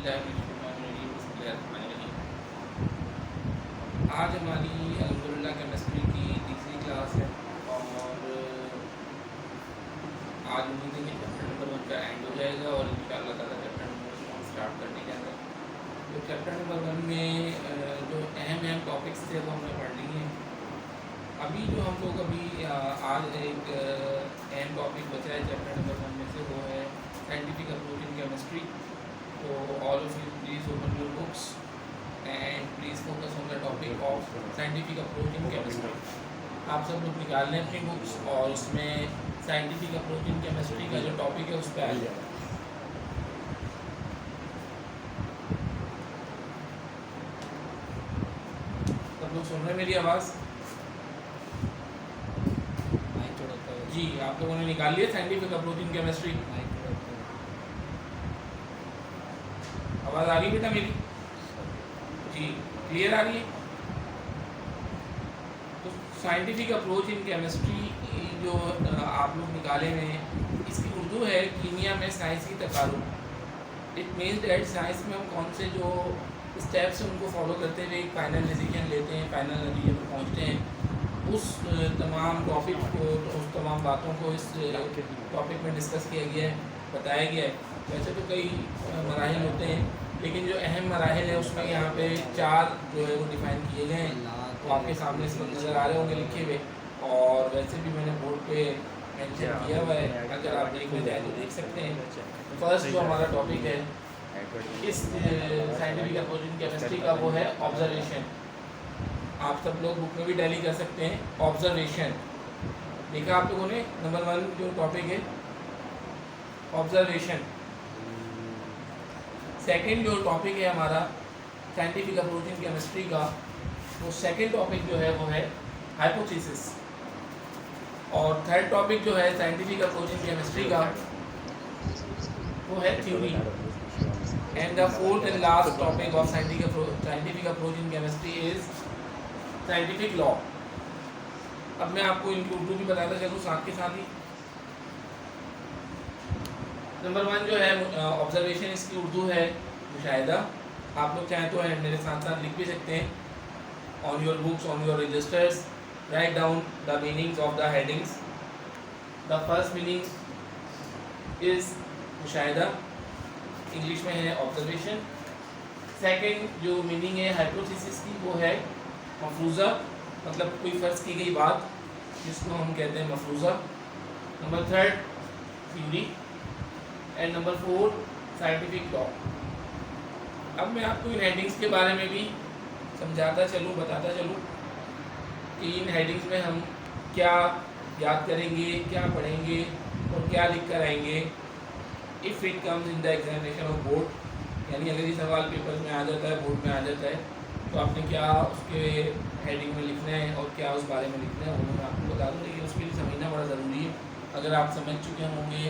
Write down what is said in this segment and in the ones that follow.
आज हमारी अल्हम्दुलिल्लाह केमिस्ट्री की तीसरी क्लास है और आज उम्मीद है कि चैप्टर नंबर 1 का एंड हो जाएगा और इंशाअल्लाह ताला चैप्टर नंबर 2 हम स्टार्ट करने जा रहे हैं। तो चैप्टर नंबर 1 में जो अहम टॉपिक्स थे वो हमने पढ़ लिए हैं। अभी जो हम लोग आज एक अहम टॉपिक बचा है चैप्टर नंबर 1 में से, वो है साइंटिफिक अप्रोच इन केमिस्ट्री। तो all of you please open your books and please focus on the topic of scientific approach in chemistry. आप सब लोग निकाल लें अपनी बुक्स और इसमें साइंटिफिक अप्रोच इन केमिस्ट्री का जो टॉपिक है उस पर आ जाए। सब लोग सुन रहे हैं मेरी आवाज़? जी, आप लोगों ने निकाल लिया साइंटिफिक अप्रोच इन केमिस्ट्री? आवाज़ आ रही है बेटा मेरी? जी, क्लियर आ रही है? तो साइंटिफिक अप्रोच इन केमिस्ट्री जो आप लोग निकाले हुए हैं, इसकी उर्दू है कीमिया में साइंसी तकारुब। इट मीन्स दैट साइंस में हम कौन से जो स्टेप्स हैं उनको फॉलो करते हुए एक फाइनल डिसीजन लेते हैं, फाइनल नतीजे पर पहुँचते हैं। उस तमाम टॉपिक को, उस तमाम बातों को इस टॉपिक में डिस्कस किया गया है, बताया गया है। वैसे तो कई मराहिल होते हैं, लेकिन जो अहम मराहिल है उसमें यहाँ पे 4 जो है वो डिफ़ाइन किए गए हैं। तो आपके सामने इस वक्त नज़र आ रहे होंगे लिखे हुए, और वैसे भी मैंने बोर्ड पे मेंशन किया हुआ है, अगर आप देखने जाए तो देख सकते हैं। फर्स्ट जो हमारा टॉपिक है इस साइंटिफिक अप्रोच इन केमिस्ट्री का, वो है ऑब्जर्वेशन। आप सब लोग बुक में भी टैली कर सकते हैं। ऑब्जर्वेशन देखा आप लोगों ने? नंबर 1 जो टॉपिक है ऑब्जर्वेशन। सेकंड जो टॉपिक है हमारा साइंटिफिक अप्रोच इन केमिस्ट्री का, वो सेकंड टॉपिक जो है वो है हाइपोथेसिस। और थर्ड टॉपिक जो है साइंटिफिक अप्रोच इन केमिस्ट्री का, वो है theory. And the fourth and last topic of scientific approach in chemistry is scientific law. अब मैं आपको इनकी उर्दू भी बताता चलूँ साथ के साथ ही। नंबर 1 जो है ऑब्जर्वेशन, इसकी उर्दू है मुशाहिदा। आप लोग चाहें तो मेरे साथ साथ लिख भी सकते हैं। On your books, on your registers, write down the meanings of the headings. The first meaning is मुशाहिदा, इंग्लिश में है ऑब्जर्वेशन। सेकंड जो मीनिंग है हाइपोथेसिस की, वो है मफरूज़ा, मतलब कोई फ़र्ज़ की गई बात जिसको हम कहते हैं मफरूज़ा। Number 3 theory and number 4 scientific law. अब मैं आपको इन हेडिंग्स के बारे में भी समझाता चलूँ, बताता चलूँ कि इन हेडिंग्स में हम क्या याद करेंगे, क्या पढ़ेंगे और क्या लिख कर आएंगे if it comes in the examination of board. यानी अगर ये सवाल पेपर में आ जाता है, बोर्ड में आ जाता है, तो आपने क्या उसके हेडिंग में लिखना है और क्या उस बारे में लिखना है वो मैं आपको बता दूँ। लेकिन उसके लिए समझना बड़ा ज़रूरी है। अगर आप समझ चुके होंगे,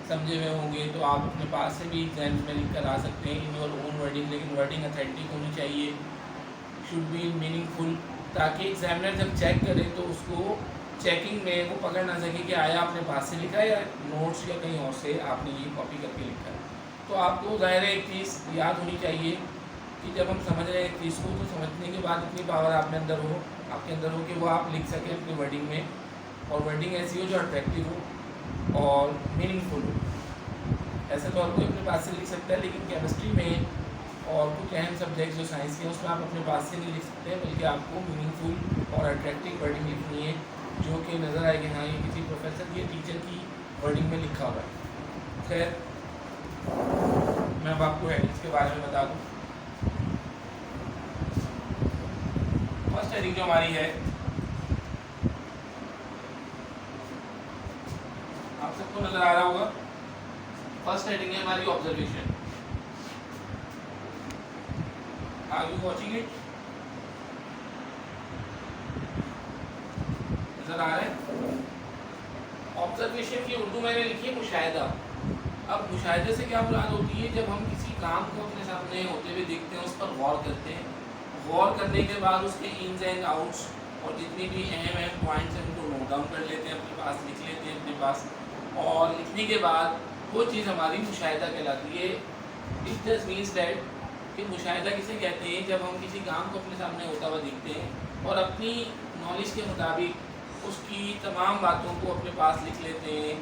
समझे हुए होंगे, तो आप अपने पास से भी एग्जाम्स में लिख कर आ सकते हैं इन योर ओन वर्डिंग। लेकिन वर्डिंग अथेंटिक होनी चाहिए, शुड बी मीनिंगफुल, ताकि एग्जामिनर जब चेक करे तो उसको चेकिंग में वो पकड़ ना सके कि आया आपने पास से लिखा है या नोट्स या कहीं और से आपने ये कॉपी करके लिखा है। तो आपको ज़ाहिर है एक चीज़ याद होनी चाहिए कि जब हम समझ रहे हैं एक चीज़ को, तो समझने के बाद इतनी पावर आपके अंदर हो कि वो आप लिख सकें अपनी वर्डिंग में, और वर्डिंग ऐसी हो जो अट्रैक्टिव हो और मीनिंगफुल हो। ऐसे तो आप कोई अपने पास से लिख सकता है, लेकिन केमिस्ट्री में और कुछ अहम सब्जेक्ट जो साइंस के हैं उसमें आप अपने पास से नहीं लिख सकते, बल्कि आपको मीनिंगफुल और अट्रैक्टिव वर्डिंग लिखनी है, जो कि नज़र आएगी हाँ ये किसी प्रोफेसर की, टीचर की वर्डिंग में लिखा हुआ है। खैर, मैं अब आपको हेडिंग्स के बारे में बता दूँ। फर्स्ट हेडिंग जो हमारी है, आप सबको नज़र आ रहा होगा, फर्स्ट हेडिंग है हमारी observation. Are you watching it? नज़र आ रहा है? ऑब्जर्वेशन की उर्दू मैंने लिखी है मुशाहिदा। अब मुशाहिदे से क्या मुराद होती है? जब हम किसी काम को अपने सामने होते हुए देखते हैं, उस पर गौर करते हैं, गौर करने के बाद उसके इन्स एंड आउट्स और जितनी भी अहम पॉइंट्स हैं उनको नोट डाउन कर लेते हैं, अपने पास लिख लेते हैं अपने पास, और लिखने के बाद वो चीज़ हमारी मुशाहिदा कहलाती है। इट जस्ट मीन्स दैट कि मुशाहिदा किसे कहते हैं, जब हम किसी काम को अपने सामने होता हुआ देखते हैं और अपनी नॉलेज के मुताबिक उसकी तमाम बातों को अपने पास लिख लेते हैं,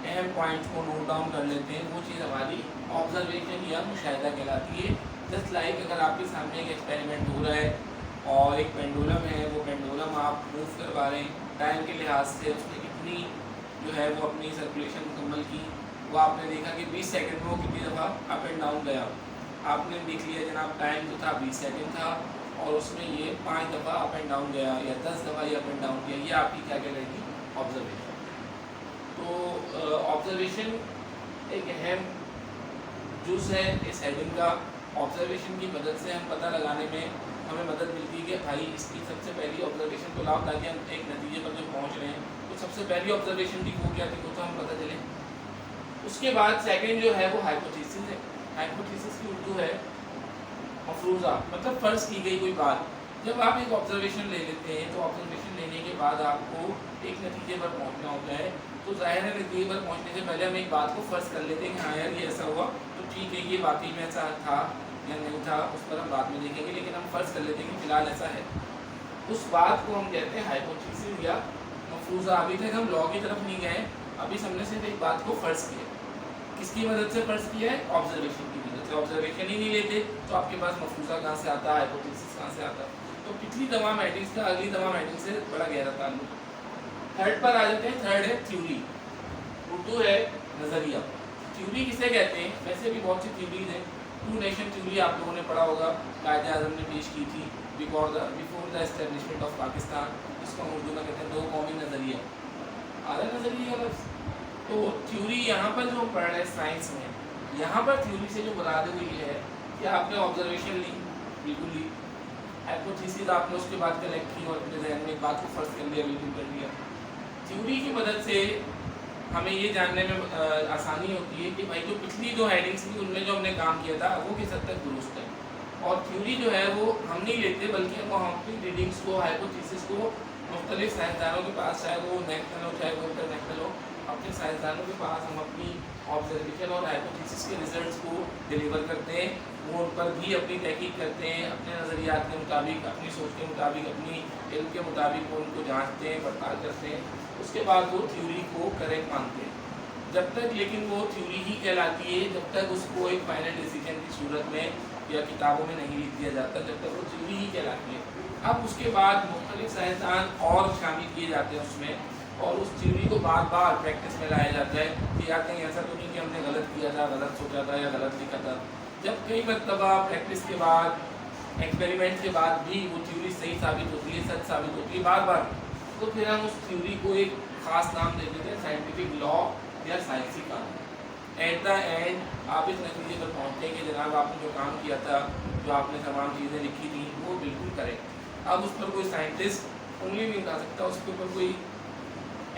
अहम पॉइंट्स को नोट डाउन कर लेते हैं, वो चीज़ हमारी ऑब्जर्वेशन या मुशाहिदा कहलाती है। जस्ट लाइक अगर आपके सामने एक एक्सपेरिमेंट हो रहा है और एक पेंडुलम है, वो पेंडुलम आप मूव करवा रहे हैं टाइम के लिहाज से, उसने कितनी जो है वो अपनी सर्कुलेशन मुकम्मल की, वो आपने देखा कि 20 सेकंड में वो कितनी दफ़ा अप एंड डाउन गया। आपने देख लिया जनाब टाइम जो था 20 सेकंड था और उसमें ये 5 दफ़ा अप एंड डाउन गया या 10 दफ़ा ये अप एंड डाउन गया, ये आपकी क्या कहलाएगी? ऑब्जर्वेशन। तो ऑब्जर्वेशन एक अहम जुज़ है इस हेडिंग का। ऑब्जर्वेशन की मदद से हम पता लगाने में हमें मदद मिलती है कि भाई इसकी सबसे पहली ऑब्जर्वेशन को लाओ, ताकि हम एक नतीजे पर जो पहुँच रहे हैं तो सबसे पहली ऑब्जर्वेशन की वो क्या थी वो तो हम पता चले। उसके बाद सेकंड जो है वो हाइपोथेसिस है। हाइपोथेसिस की उर्दू है मफरूज़ा, मतलब फ़र्ज़ की गई कोई बात। जब आप एक ऑब्जर्वेशन ले लेते हैं तो ऑब्जर्वेशन लेने के बाद आपको एक नतीजे पर पहुंचना होता है, तो ज़ाहिर है नतीजे पर पहुंचने से पहले हम एक बात को फ़र्ज़ कर लेते हैं कि हाँ यार ये ऐसा हुआ तो ठीक है, ये वाकई में ऐसा था या नहीं था उस पर हम बाद में देखेंगे, लेकिन हम फ़र्ज़ कर लेते हैं कि फ़िलहाल ऐसा है। उस बात को हम कहते हैं हाइपोथेसिस या मफरूज़ा। अभी तक हम लॉ की तरफ नहीं गए, अभी हमने सिर्फ एक बात को फ़र्ज़ किया। किसकी मदद से फ़र्ज़ किया है? ऑब्जर्वेशन की मदद से। ऑब्जर्वेशन ही नहीं लेते तो आपके पास मफरूज़ा कहाँ से आता है, हाइपोथेसिस कहाँ से आता है? तो पिछली तमाम हेडिंग्स का अगली तमाम हेडिंग से बड़ा गहरा ताल्लुक है। थर्ड पर आ जाते हैं। थर्ड है थ्योरी, उर्दू है नज़रिया। थ्योरी किसे कहते हैं? वैसे भी बहुत सी थ्योरीज हैं। टू नेशन थ्योरी आप लोगों ने पढ़ा होगा, कायदे आज़म ने पेश की थी before the establishment of Pakistan, जिसको हम उर्दू में कहते हैं दो कौमी नज़रिया। आधा नज़रिया का लफ्ज़। तो थ्योरी यहाँ पर जो हम पढ़ रहे हैं साइंस में, यहाँ पर थ्योरी से जो मुराद है वो ये है कि आपने ऑब्जर्वेशन ली, बिल्कुल ली, हाइपोथेसिस आपने उसके बाद कलेक्ट की और अपने जहन में एक बात को फ़र्ज़ कर लिया, बिल्कुल कर लिया। थ्योरी की मदद से हमें ये जानने में आसानी होती है कि भाई जो पिछली दो हेडिंग्स थी उनमें जो हमने काम किया था वो किस हद तक दुरुस्त है। और थ्योरी जो है वो हम नहीं लेते, बल्कि हम अपनी रीडिंग्स को, हाइपोथेसिस को मुख्तलिफ साइंसदानों के पास, चाहे वो नेशनल हो चाहे वो इंटरनेशनल हो, अपने साइंसदानों के पास हम अपनी ऑब्जर्वेशन और हाइपोथेसिस के रिजल्ट्स को डिलीवर करते हैं। वो उन पर भी अपनी तहकीक करते हैं, अपने नज़रियात के मुताबिक, अपनी सोच के मुताबिक, अपनी इल्म के मुताबिक वो उनको जांचते हैं, पड़ताल करते हैं। उसके बाद वो थ्योरी को करेक्ट मानते हैं। जब तक लेकिन वो थ्योरी ही कहलाती है, जब तक उसको एक फाइनल डिसीजन की सूरत में या किताबों में नहीं लिख दिया जाता, जब तक वो थ्योरी ही कहलाती है। अब उसके बाद मुख्तलिफ साइंसदान और शामिल किए जाते हैं उसमें, और उस थ्योरी को बार बार प्रैक्टिस में लाया जाता है कि यार कहीं ऐसा तो नहीं कि हमने गलत किया था, गलत सोचा था या गलत लिखा था। जब कई मरतबा प्रैक्टिस के बाद, एक्सपेरिमेंट के बाद भी वो थ्योरी सही साबित होती है, सच साबित होती है बार बार, तो फिर हम उस थ्योरी को एक ख़ास नाम दे देते हैं, साइंटिफिक लॉ या साइंसी कानून। एट द एंड आप इस नतीजे पर पहुँचते हैं कि जनाब आपने जो काम किया था, जो आपने तमाम चीज़ें लिखी थी वो बिल्कुल करेक्ट। अब उस पर कोई साइंटिस्ट उंगली नहीं उठा सकता, उसके ऊपर कोई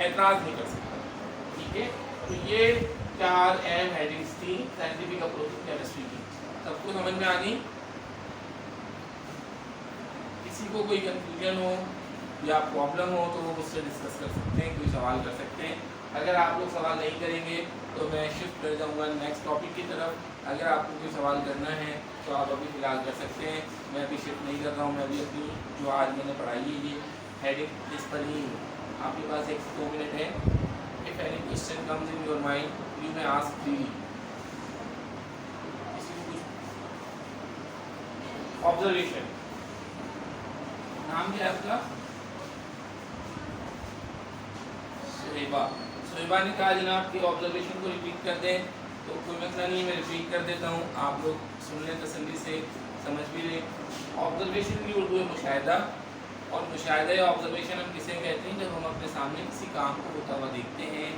एतराज़ नहीं कर सकता। ठीक है, तो ये 4 अहम हेडिंग्स थी साइंटिफिक अप्रोच केमिस्ट्री की। सबको समझ में आ गई? किसी को कोई कंफ्यूजन हो या प्रॉब्लम हो तो वो मुझसे डिस्कस कर सकते हैं, कोई सवाल कर सकते हैं। अगर आप लोग सवाल नहीं करेंगे तो मैं शिफ्ट कर जाऊंगा नेक्स्ट टॉपिक की तरफ। अगर आपको कोई सवाल करना है तो आप अभी फ़िलहाल कर सकते हैं, मैं अभी शिफ्ट नहीं कर रहा हूँ। मैं अभी अपनी जो आज मैंने पढ़ाई है ये हेडिंग इस पर ही हूँ। आपके पास 1 से 2 मिनट है। If any question comes in your mind you may ask freely. Observation, नाम क्या है आपका? सुहेबा। सुहेबा ने कहा जनाब कि ऑब्जर्वेशन को रिपीट कर दें, तो कोई मसला नहीं, मैं रिपीट कर देता हूँ, आप लोग सुन लें, तसल्ली से समझ भी लें। ऑब्जर्वेशन की उर्दू है मुशाहिदा, और मुशाहिदा या ऑब्जर्वेशन हम किसे कहते हैं? जब हम अपने सामने किसी काम को होता हुआ देखते हैं,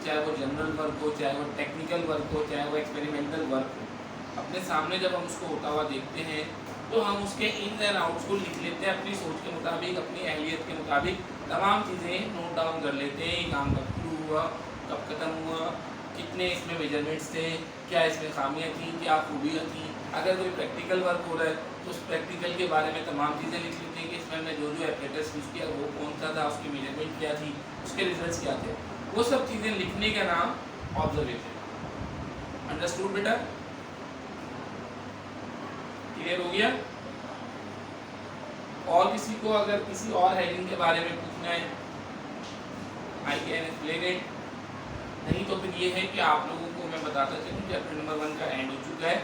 चाहे वो जनरल वर्क हो, चाहे वो टेक्निकल वर्क हो, चाहे वो एक्सपेरिमेंटल वर्क हो, अपने सामने जब हम उसको होता हुआ देखते हैं तो हम उसके इन एंड आउट्स को लिख लेते हैं, अपनी सोच के मुताबिक, अपनी अहलियत के मुताबिक तमाम चीज़ें नोट डाउन कर लेते हैं। ये काम कब शुरू हुआ, कब ख़त्म हुआ, कितने इसमें मेजरमेंट्स थे, क्या इसमें खामियाँ थी, क्या खूबियाँ थी। अगर कोई प्रैक्टिकल वर्क हो रहा है तो उस प्रैक्टिकल के बारे में तमाम चीज़ें लिख लेते हैं कि इसमें हमने जो जो एपरेटस यूज़ किया वो कौन सा था, उसकी मेजरमेंट क्या थी, उसके रिजल्ट्स क्या थे। वो सब चीज़ें लिखने का नाम ऑब्जर्वेशन। अंडरस्टूड बेटा? क्लियर हो गया? और किसी को अगर किसी और हेडिंग के बारे में पूछना है आई कैन एक्सप्लेन इट, नहीं तो फिर ये है कि आप लोगों को मैं बताता चलूँ चैप्टर नंबर 1 का एंड हो चुका है।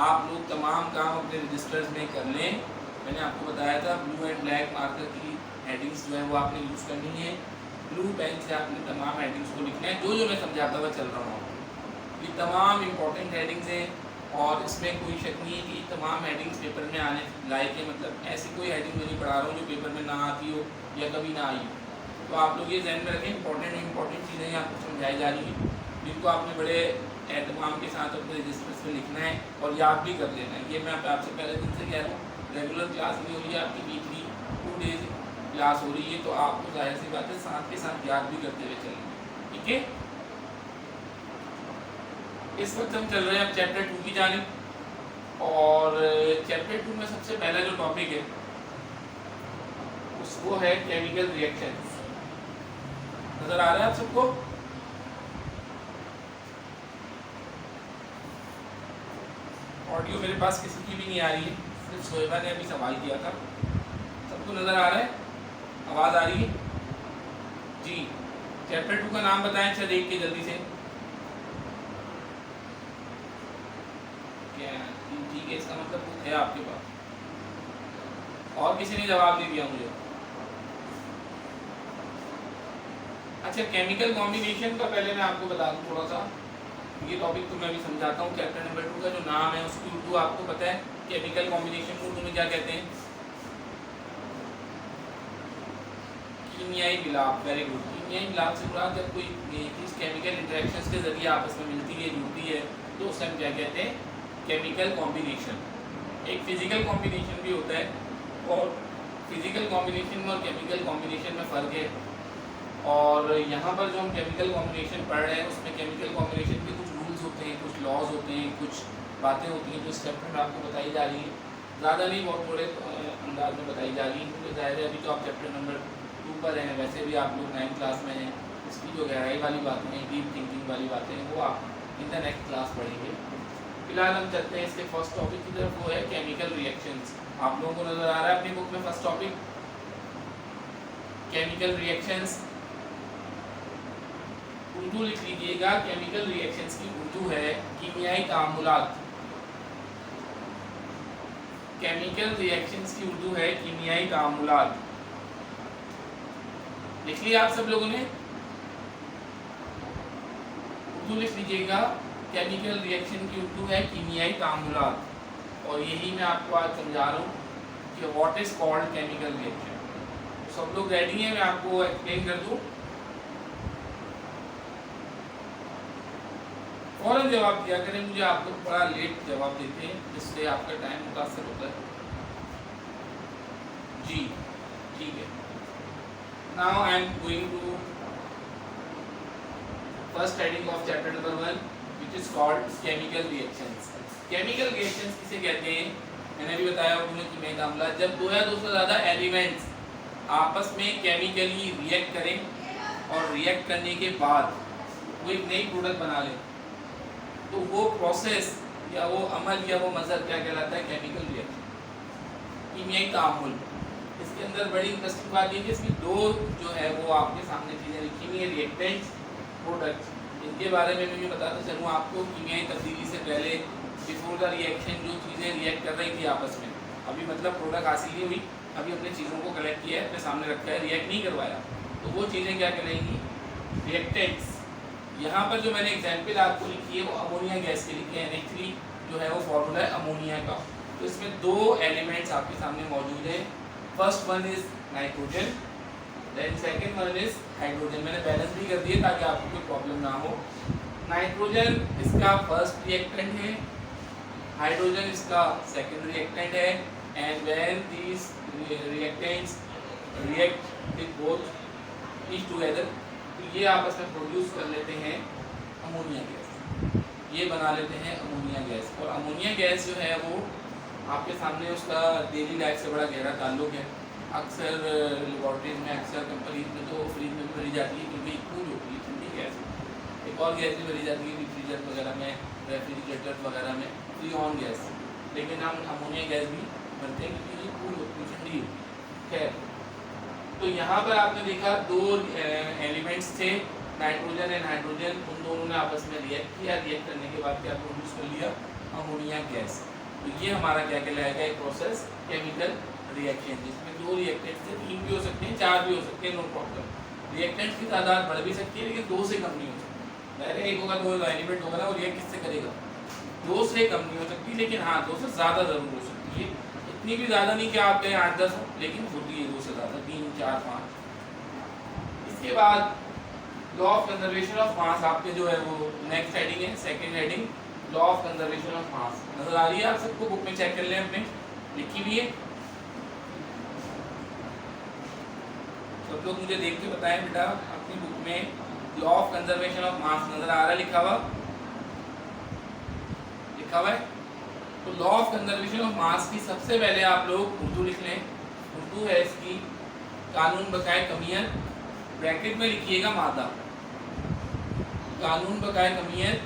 आप लोग तमाम काम अपने रजिस्टर्स में कर लें। मैंने आपको बताया था ब्लू एंड ब्लैक मार्कर की हेडिंग्स जो है वो आपने यूज़ करनी है। ब्लू पेन से आपने तमाम हेडिंग्स को लिखना है, जो जो मैं समझाता हुआ चल रहा हूँ। ये तमाम इम्पोर्टेंट हेडिंग्स हैं और इसमें कोई शक नहीं है कि तमाम हेडिंग्स पेपर में आने लायक है। मतलब ऐसी कोई हेडिंग मैं नहीं पढ़ा रहा हूँ जो पेपर में ना आती हो या कभी ना आई हो। तो आप लोग ये ध्यान में रखें, इंपॉर्टेंट चीज़ें आपको समझाई जा रही हैं जिनको आपने बड़े एहतमाम के साथ अपने रजिस्टर्स में लिखना है और याद भी कर लेना है। ये मैं आपसे पहले दिन से कह रहा हूँ, रेगुलर क्लास नहीं हो रही है आपकी, वीकली 2 डेज क्लास हो रही है, तो आपको जाहिर सी बात है साथ के साथ याद भी करते हुए चलेंगे। ठीक है, इस वक्त हम चल रहे हैं अब चैप्टर 2 की जानिब और चैप्टर 2 में सबसे पहला जो टॉपिक है वो है केमिकल रिएक्शंस। नजर आ रहा है आप सबको? ऑडियो मेरे पास किसी की भी नहीं आ रही है, सिर्फ सोएबा ने अभी सवाल किया था। सबको नजर आ रहा है? आवाज आ रही है जी? चैप्टर 2 का नाम बताएं, अच्छा देख के जल्दी से। क्या ठीक है, इसका मतलब बुक है आपके पास। और किसी ने जवाब नहीं दिया मुझे। अच्छा, केमिकल कॉम्बिनेशन का पहले मैं आपको बता दूं थोड़ा सा, ये टॉपिक तो मैं भी समझाता हूँ। चैप्टर नंबर 2 का जो नाम है उसकी उर्दू आपको पता है, केमिकल कॉम्बिनेशन को उर्दू में क्या कहते हैं? कीमियाई मिलाप। Very good. कीमियाई मिलाप से मुराद जब कोई चीज़ केमिकल इंटरेक्शंस के जरिए आपस में मिलती है, जुड़ती है, तो उसे हम क्या कहते हैं? Chemical combination. एक फिजिकल कॉम्बिनेशन भी होता है और फिजिकल कॉम्बिनेशन में और केमिकल कॉम्बिनेशन में फ़र्क है। और यहाँ पर जो हम केमिकल कॉम्बिनेशन पढ़ रहे हैं उसमें केमिकल कॉम्बिनेशन के कुछ रूल्स होते हैं, कुछ लॉज होते हैं, कुछ बातें होती हैं जो इस चैप्टर में आपको बताई जा रही है। ज़्यादा नहीं, बहुत थोड़े अंदाज में बताई जा रही है, क्योंकि ज़ाहिर है अभी तो आप चैप्टर नंबर 2 पर हैं, वैसे भी आप लोग 9th क्लास में हैं। इसकी जो गहराई वाली बातें हैं, डीप थिंकिंग वाली बातें हैं, वो आप इन द नेक्स्ट क्लास पढ़ेंगे। फिलहाल हम चलते हैं इसके फर्स्ट टॉपिक की तरफ, वो है केमिकल रिएक्शंस। आप लोगों को नज़र आ रहा है अपनी बुक में first topic chemical reactions. Urdu लिख लीजिएगा, केमिकल रिएक्शंस की उर्दू है कीमियाई तामुलात। केमिकल रिएक्शंस की उर्दू है कीमियाई तामुलात। लिख लिया आप सब लोगों ने? उर्दू लिख लीजिएगा, केमिकल रिएक्शन की उर्दू है कीमियाई तामुलात। और यही मैं आपको आज समझा रहा हूँ कि what is called chemical reaction. सब लोग रेडी हैं? मैं आपको एक्सप्लेन कर दूँ। फौरन जवाब दिया करें मुझे, आप लोग बड़ा लेट जवाब देते हैं जिससे आपका टाइम मुतासर होता है। जी ठीक है। Now I am going to first heading of chapter number 1 which is called chemical reactions. Chemical reactions किसे कहते हैं? मैंने भी बताया उन्होंने कि मैं मामला जब 2 या 2 से ज़्यादा एलिमेंट्स आपस में केमिकली रिएक्ट करें और रिएक्ट करने के बाद वो एक नई प्रोडक्ट बना लें, तो वो प्रोसेस या वो अमल या वो मज़हर क्या कहलाता है? केमिकल रिएक्शन, कीमियाई तामुल। इसके अंदर बड़ी इंटरेस्टिंग बात ये कि इसकी 2 जो है वो आपके सामने चीज़ें लिखी हुई है, रिएक्टेंट्स, प्रोडक्ट्स। इनके बारे में मैं भी बताता चलूँ आपको। कीमियाई तब्दीली से पहले बिफोर द रिएक्शन जो चीज़ें रिएक्ट कर रही थी आपस में, अभी मतलब प्रोडक्ट हासिल नहीं हुई, अभी अपने चीज़ों को कलेक्ट किया है, अपने सामने रखा है, रिएक्ट नहीं करवाया, तो वो चीज़ें क्या कहलाएंगी? रिएक्टेंट्स। यहाँ पर जो मैंने एग्जाम्पल आपको लिखी है वो अमोनिया गैस के लिखे हैं। NH3 जो है वो फॉर्मूला है अमोनिया का। तो इसमें 2 एलिमेंट्स आपके सामने मौजूद हैं। First one is nitrogen, then second one is hydrogen. मैंने बैलेंस भी कर दिए ताकि आपको कोई प्रॉब्लम ना हो। नाइट्रोजन इसका फर्स्ट रिएक्टेंट है, हाइड्रोजन इसका सेकंड रिएक्टेंट है। And when these reactants react with both each together, तो ये आपस में प्रोड्यूस कर लेते हैं अमोनिया गैस। ये बना लेते हैं अमोनिया गैस। और अमोनिया गैस जो है वो आपके सामने उसका डेली लाइफ से बड़ा गहरा ताल्लुक है। अक्सर लेबॉर्ट्रीज में, अक्सर कंपनीज में तो फ्रिज में भी भरी जाती है क्योंकि कूल होती है, ठंडी गैस। एक और गैस भी भरी जाती है रिफ्रिजरेटर वगैरह में, रेफ्रिजरेटर वगैरह में, फ्रीऑन गैस। लेकिन हम अमोनिया गैस भी बनते हैं क्योंकि ये कूल होती है, ठंडी होती है। खैर, तो यहाँ पर आपने देखा दो एलिमेंट्स थे, नाइट्रोजन एंड हाइड्रोजन, उन दोनों ने आपस में रिएक्ट किया, रिएक्ट करने के बाद क्या प्रोड्यूस कर लिया, अमोनिया गैस। तो ये हमारा क्या कहलाएगा, एक प्रोसेस केमिकल रिएक्शन, जिसमें दो रिएक्टेंट्स थे, 3 भी हो सकते हैं, 4 भी हो सकते हैं, नो प्रॉब्लम। रिएक्टेंट्स की तादाद बढ़ भी सकती है लेकिन 2 से कम नहीं हो सकती। पहले एक होगा, 2 एलिमेंट होगा ना, वो रिएक्ट किससे करेगा, 2 से कम नहीं हो सकती, लेकिन हाँ 2 से ज़्यादा ज़रूर हो सकती है। इतनी भी ज़्यादा नहीं कि आप कहें 8-10 हो, लेकिन होती है 2 से ज़्यादा, 3, 4, 5। इसके बाद law of conservation of mass आपके जो है वो नेक्स्ट हेडिंग है, second heading, law of conservation of mass. नजर आ रही है आप सबको, बुक में चेक कर लें, अपने लिखी हुई है। सब लोग मुझे देख के बताएं बेटा, अपनी बुक में law of conservation of mass नजर आ रहा है, लिखा हुआ है। तो law of conservation of mass की सबसे पहले आप लोग उर्दू लिख लें। उर्दू है इसकी, कानून बकाए कमियत, ब्रैकेट में लिखिएगा मादा, कानून बकाए कमियत,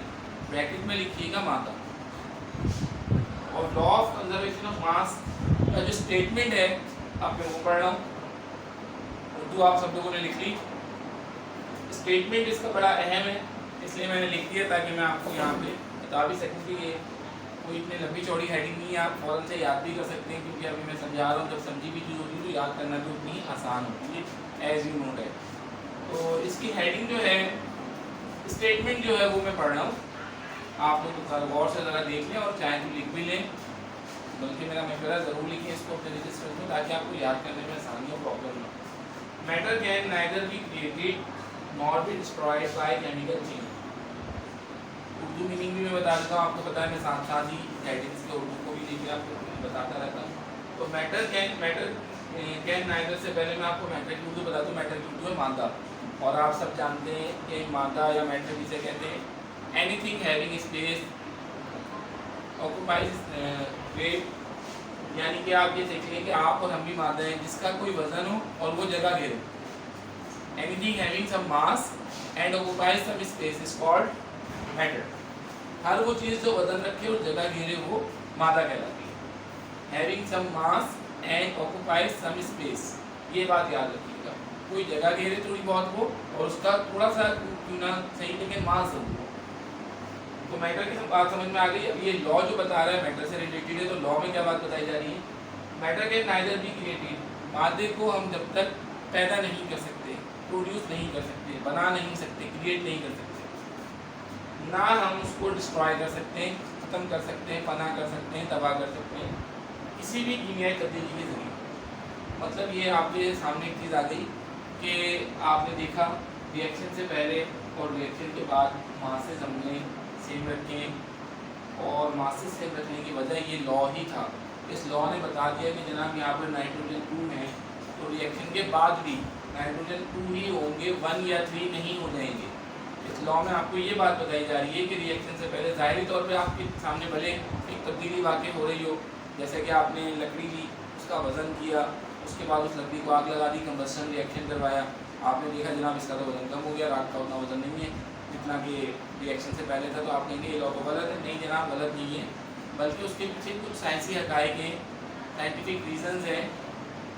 ब्रैकेट में लिखिएगा मादा। और law of conservation of mass का जो स्टेटमेंट है, आपको वो पढ़ रहा हूँ, उर्दू आप सब लोगों ने लिख ली। स्टेटमेंट इसका बड़ा अहम है, इसलिए मैंने लिख दिया ताकि मैं आपको यहाँ पे बता भी सकूँ कि ये कोई इतनी लंबी चौड़ी हेडिंग नहीं है, आप फ़ौरन से याद भी कर सकते हैं, क्योंकि अभी मैं समझा रहा हूँ, जब समझी भी चीज़ होती है तो याद करना भी उतनी आसान होती है, एज यू नोट है। तो इसकी हेडिंग जो है, स्टेटमेंट जो है वो मैं पढ़ रहा हूँ, आप लोग गौर से ज़रा देख लें और चाहे तो लिख भी लें, बल्कि मेरा मशवरा ज़रूर लिखें इसको अपने रजिस्टर में, ताकि आपको याद करने में आसानी और प्रॉब्लम ना। Matter can neither be created nor be destroyed by chemical change. Urdu meaning भी मैं बता देता हूँ, आपको पता है मैं साथ साथ ही हेडिंग्स के उर्दू को भी लेके आपको बताता रहता हूँ। तो मैटर कैन नाइदर से पहले मैं आपको मैटर की उर्दू बता दूँ। मैटर की उर्दू है मादा, और आप सब जानते हैं कि मादा या मैटर किसे कहते हैं, anything having space occupies weight, यानी कि आप ये देखेंगे कि आप और हम भी मादा हैं, जिसका कोई वजन हो और वो जगह घेरे। Anything having some mass and occupies some space is called matter. हर वो चीज़ जो वजन रखे और जगह घेरे वो मादा कहलाती है। Having some mass and occupies some space, ये बात याद रखिएगा, कोई जगह घेरे थोड़ी बहुत हो और उसका थोड़ा सा क्यों ना सही लेकिन मास जरूर हो। तो मैटर की बात समझ में आ गई। अब ये लॉ जो बता रहा है मैटर से रिलेटेड है, तो लॉ में क्या बात बताई जा रही है, मैटर के नाइदर बी क्रिएटेड, मादे को हम जब तक पैदा नहीं कर सकते, प्रोड्यूस नहीं कर सकते, बना नहीं सकते, क्रिएट नहीं कर सकते, ना हम उसको डिस्ट्रॉय कर सकते हैं, ख़त्म कर सकते हैं, फना कर सकते हैं, तबाह कर सकते हैं किसी भी कीमियाई तब्दीली के जरिए। मतलब ये आपके सामने एक चीज़ आ गई कि आपने देखा रिएक्शन से पहले और रिएक्शन के बाद मासेस हमने सेम रखें, और मासेस सेम रखने की वजह ये लॉ ही था। इस लॉ ने बता दिया कि जनाब यहाँ पर नाइट्रोजन 2 है, तो रिएक्शन के बाद भी नाइट्रोजन 2 ही होंगे, 1 या 3 नहीं हो जाएंगे। इस लॉ में आपको ये बात बताई जा रही है कि रिएक्शन से पहले ज़ाहिरी तौर पे आपके सामने भले एक तब्दीली वाक़ई हो रही हो, जैसे कि आपने लकड़ी ली, उसका वज़न किया, उसके बाद उस लकड़ी को आग लगा दी, कंबस्शन रिएक्शन करवाया, आपने देखा जनाब इसका तो वज़न कम हो गया, राख का उतना वज़न नहीं है जितना कि रिएक्शन से पहले था, तो आप कहेंगे ये लॉ तो गलत है। नहीं जनाब, गलत नहीं है, बल्कि उसके पीछे कुछ साइंसी हक़ाइक़ हैं, साइंटिफिक रीज़न्स हैं।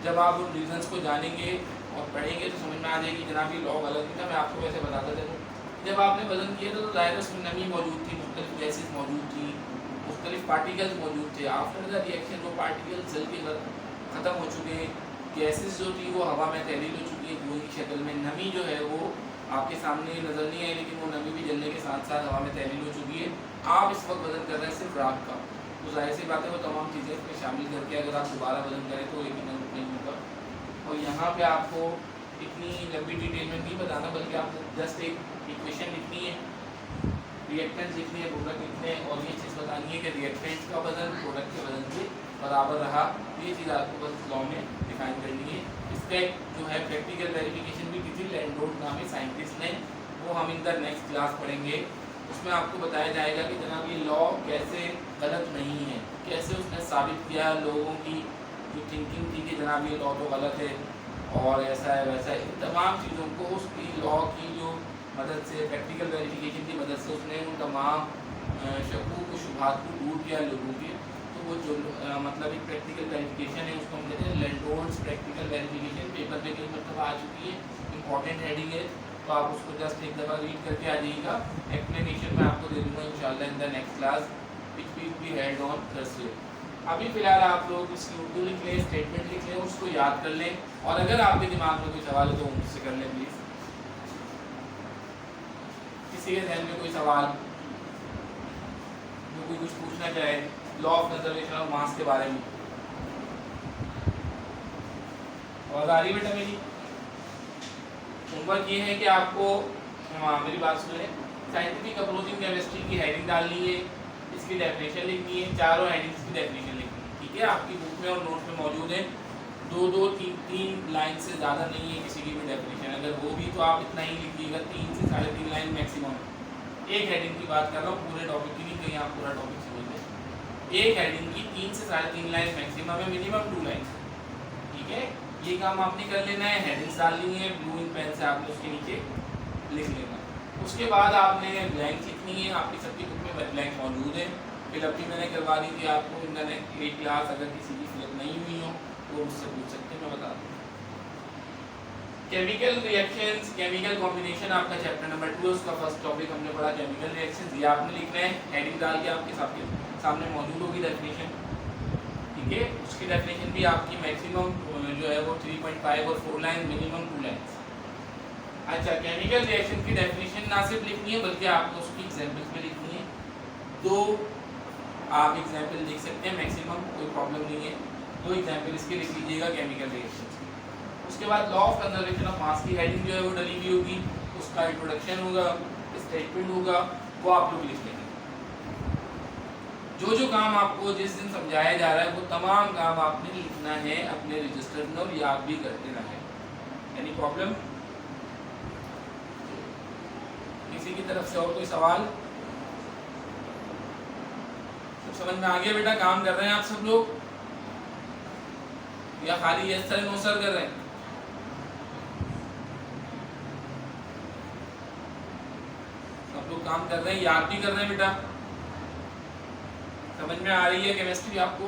जब आप उन रीज़न्स को जानेंगे और पढ़ेंगे तो समझ में आ जाएगी जनाब ये लॉ गलत नहीं था। मैं आपको वैसे बताता था, जब आपने वज़न किया था तो ज़ाहिर उसमें नमी मौजूद थी, मुख्तलिफ गैसेस मौजूद थी, मुख्तलिफ पार्टिकल्स मौजूद थे। आफ्टर द रिएक्शन वो पार्टिकल्स जल के ख़त्म हो चुके हैं, गैसेस जो थी वो हवा में तहलील हो चुकी है धुएँ की शक्ल में। नमी जो है वो आपके सामने नज़र नहीं आई, लेकिन वो नमी भी जलने के साथ साथ हवा में तहलील हो चुकी है। आप इस वक्त वज़न कर रहे हैं सिर्फ राख का, तो जाहिर सी बात है वो तमाम चीज़ें इसमें शामिल करके अगर आप दोबारा वज़न करें तो एक नहीं होगा। और यहाँ पे आपको इतनी लंबी डिटेल में नहीं बताना, बल्कि आपको जस्ट एक इक्वेशन लिखनी है, रिएक्टेंट्स लिखनी है, प्रोडक्ट लिखने हैं, और ये चीज़ बतानी है कि रिएक्टेंट्स का वज़न प्रोडक्ट के वज़न से बराबर रहा। ये चीज़ आपको बस लॉ में डिफाइन करनी है। इसका एक जो है प्रैक्टिकल वेरिफिकेशन भी किसी लैंडरोड नामी साइंटिस्ट ने, वो हम इन द नेक्स्ट क्लास पढ़ेंगे। उसमें आपको बताया जाएगा कि जनाब ये लॉ कैसे गलत नहीं है, कैसे उसने साबित किया लोगों की जो थिंकिंग थी कि जनाब ये लॉ तो गलत है और ऐसा है वैसा है, इन तमाम चीज़ों को उसकी लॉ की जो मदद से, प्रैक्टिकल वेरिफिकेशन की मदद से उसने उन तमाम शकूक व शुबहात को दूर किया लोगों के। तो आपको जो मतलब एक प्रैक्टिकल वेरिफिकेशन है उसको हम कहते हैं लैंडोर्स प्रैक्टिकल वेरिफिकेशन। पेपर पे कई मतलब आ चुकी है, इंपॉर्टेंट हेडिंग है, तो आप उसको जस्ट एक दफ़ा रीड करके आ जाइएगा। एक्सप्लेनेशन मैं आपको दे दूँगा इंशाल्लाह in the next class which will be held on Thursday. अभी फ़िलहाल आप लोग इसकी उर्दू लिख लें, स्टेटमेंट लिख लें, उसको याद कर लें, और अगर आपके दिमाग में कोई सवाल है तो मुझसे कर लें प्लीज़। किसी के ध्यान में कोई सवाल जो कोई कुछ पूछना चाहे law of conservation of mass के बारे में? आवाज़ आ रही बेटा मेरी? होमवर्क ये है कि आपको मेरी बात सुने, साइंटिफिक अप्रोचिंग केमिस्ट्री की हेडिंग डालनी है, इसकी डेफिनेशन लिखनी है, चारों हेडिंग्स की डेफिनेशन लिखनी है, ठीक है? आपकी बुक में और नोट में मौजूद है। दो तीन लाइन से ज़्यादा नहीं है किसी की भी डेफिनेशन, अगर वो भी तो आप इतना ही लिखिएगा, 3 से 3.5 लाइन मैक्सिमम। एक हेडिंग की बात कर रहा हूँ, पूरे टॉपिक की नहीं, कहीं आप पूरा टॉपिक समझ लें। एक हेडिंग की 3 से 3.5 लाइन मैक्सिमम है, मिनिमम 2 लाइन, ठीक है? ये काम आपने कर लेना है, हेडिंग्स डालनी है, ब्लू इन पेन से आपने उसके नीचे लिख लेना। उसके बाद आपने ब्लैंक लिखनी है, आपकी सबकी बुक में ब्लैंक मौजूद है, फिलअप भी मैंने करवा दी थी आपको इंटरनेट 8 क्लास, अगर किसी की फिलअप नहीं हुई हो तो मुझसे पूछ सकते हैं, मैं बता दूँ। केमिकल रिएक्शंस, केमिकल कॉम्बिनेशन आपका चैप्टर नंबर 2 है, उसका फर्स्ट टॉपिक हमने पढ़ा केमिकल रिएक्शंस। ये आपने लिखना है, हेडिंग डाल के आपके सामने मौजूद होगी डेफिनेशन, ठीक है? उसकी डेफिनेशन भी आपकी मैक्सिमम जो है वो 3.5 और 4 लाइन, मिनिमम 2 लाइन। अच्छा, केमिकल रिएक्शन की डेफिनेशन ना सिर्फ लिखनी है बल्कि आपको उसकी एग्जांपल्स में लिखनी है। तो आप एग्जांपल लिख सकते हैं मैक्सिमम, कोई प्रॉब्लम नहीं है। 2 एग्जांपल इसके लिख लीजिएगा केमिकल रिएक्शंस की। उसके बाद law of conservation of mass की हेडिंग जो है वो डली हुई होगी, उसका इंट्रोडक्शन होगा, स्टेटमेंट होगा, वो आप लोग लिख लेंगे। जो काम आपको जिस दिन समझाया जा रहा है वो तमाम काम आपने लिखना है अपने रजिस्टर में और याद भी करते रहें। Any problem? किसी की तरफ से और कोई सवाल? सब समझ में आ गया बेटा? काम कर रहे हैं आप सब लोग या खाली यस सर नो सर कर रहे हैं? सब लोग काम कर रहे हैं, याद भी कर रहे हैं बेटा? समझ में आ रही है केमिस्ट्री आपको?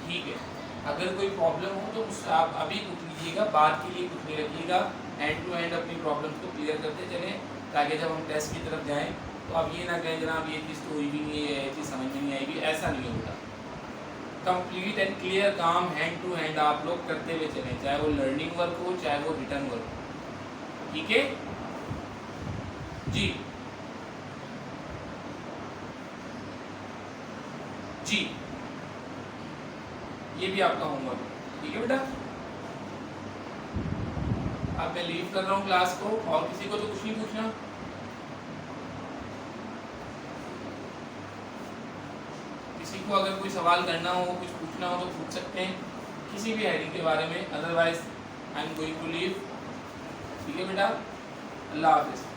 ठीक है। अगर कोई प्रॉब्लम हो तो उससे आप अभी पूछ लीजिएगा, बात के लिए कुछ नहीं रखिएगा, एंड टू एंड अपनी प्रॉब्लम्स को क्लियर करते चलें, ताकि जब हम टेस्ट की तरफ जाएं तो आप ये ना कहें जनाब ये चीज़ तो हुई भी नहीं है, ये चीज़ समझ में नहीं आएगी, ऐसा नहीं होगा। कंप्लीट एंड क्लियर काम हैंड टू हैंड आप लोग करते हुए चलें, चाहे वो लर्निंग वर्क हो चाहे वो रिटर्न वर्क हो, ठीक है जी? जी, ये भी आपका होमवर्क, ठीक है बेटा? अब मैं लीव कर रहा हूँ क्लास को, और किसी को तो कुछ नहीं पूछना? किसी को अगर कोई सवाल करना हो, कुछ पूछना हो तो पूछ सकते हैं किसी भी हेडिंग के बारे में, otherwise I am going to leave, ठीक है बेटा? अल्लाह हाफिज़।